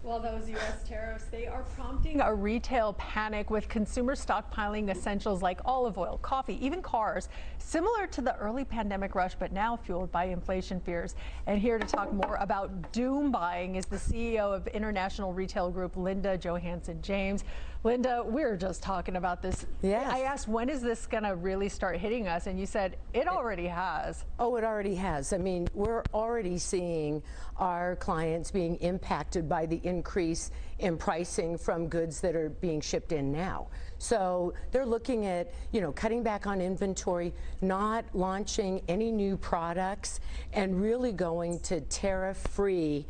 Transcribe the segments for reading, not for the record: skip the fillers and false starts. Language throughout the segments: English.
Well, those U.S. tariffs, they are prompting a retail panic with consumers stockpiling essentials like olive oil, coffee, even cars, similar to the early pandemic rush, but now fueled by inflation fears. And here to talk more about doom buying is the CEO of international retail group, Linda Johansen-James. Linda, we were just talking about this. Yes. I asked, when is this going to really start hitting us? And you said it already has. Oh, it already has. I mean, we're already seeing our clients being impacted by the increase in pricing from goods that are being shipped in now. So they're looking at, cutting back on inventory, not launching any new products, and really going to tariff-free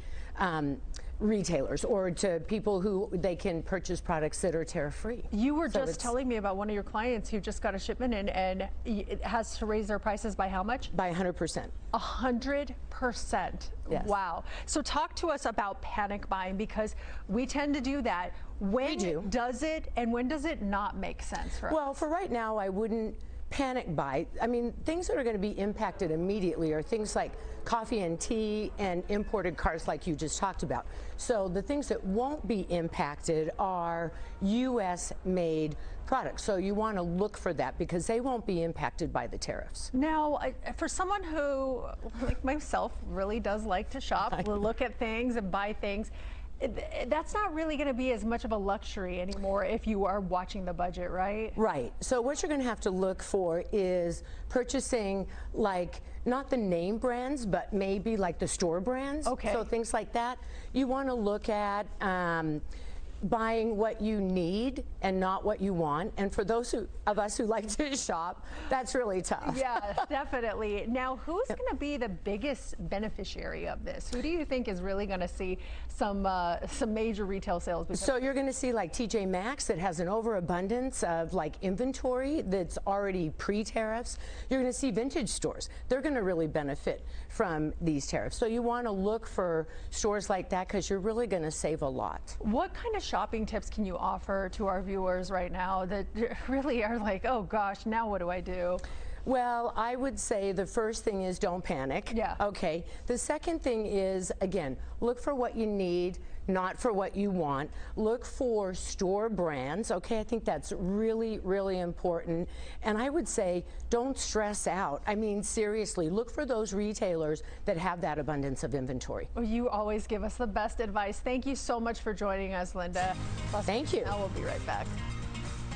retailers or to people who they can purchase products that are tariff-free. You were just telling me about one of your clients who just got a shipment in and it has to raise their prices by how much? By 100%. 100%. Yes. Wow. So talk to us about panic buying, because we tend to do that. When does it and when does it not make sense for us? Well, for right now, I wouldn't panic buy. I mean, things that are going to be impacted immediately are things like coffee and tea and imported cars like you just talked about. So the things that won't be impacted are U.S. made products. So you want to look for that because they won't be impacted by the tariffs. Now, for someone who, like myself, really does like to shop, look at things and buy things, that's not really going to be as much of a luxury anymore if you are watching the budget, right? Right. So what you're going to have to look for is purchasing, like, not the name brands, but maybe like the store brands. Okay. So things like that. You want to look at buying what you need and not what you want. And for those of us who like to shop, that's really tough. Yeah, definitely. Now, who's going to be the biggest beneficiary of this? Who do you think is really going to see some major retail sales? So you're going to see like TJ Maxx that has an overabundance of like inventory that's already pre-tariffs. You're going to see vintage stores. They're going to really benefit from these tariffs. So you want to look for stores like that because you're really going to save a lot. What kind of shopping tips can you offer to our viewers right now that really are like, oh gosh, now what do I do? Well, I would say the first thing is don't panic. Yeah. Okay. The second thing is, again, look for what you need, not for what you want. Look for store brands. Okay, I think that's really, really important. And I would say don't stress out. I mean, seriously, look for those retailers that have that abundance of inventory. Well, you always give us the best advice. Thank you so much for joining us, Linda. Thank you. Now we'll be right back.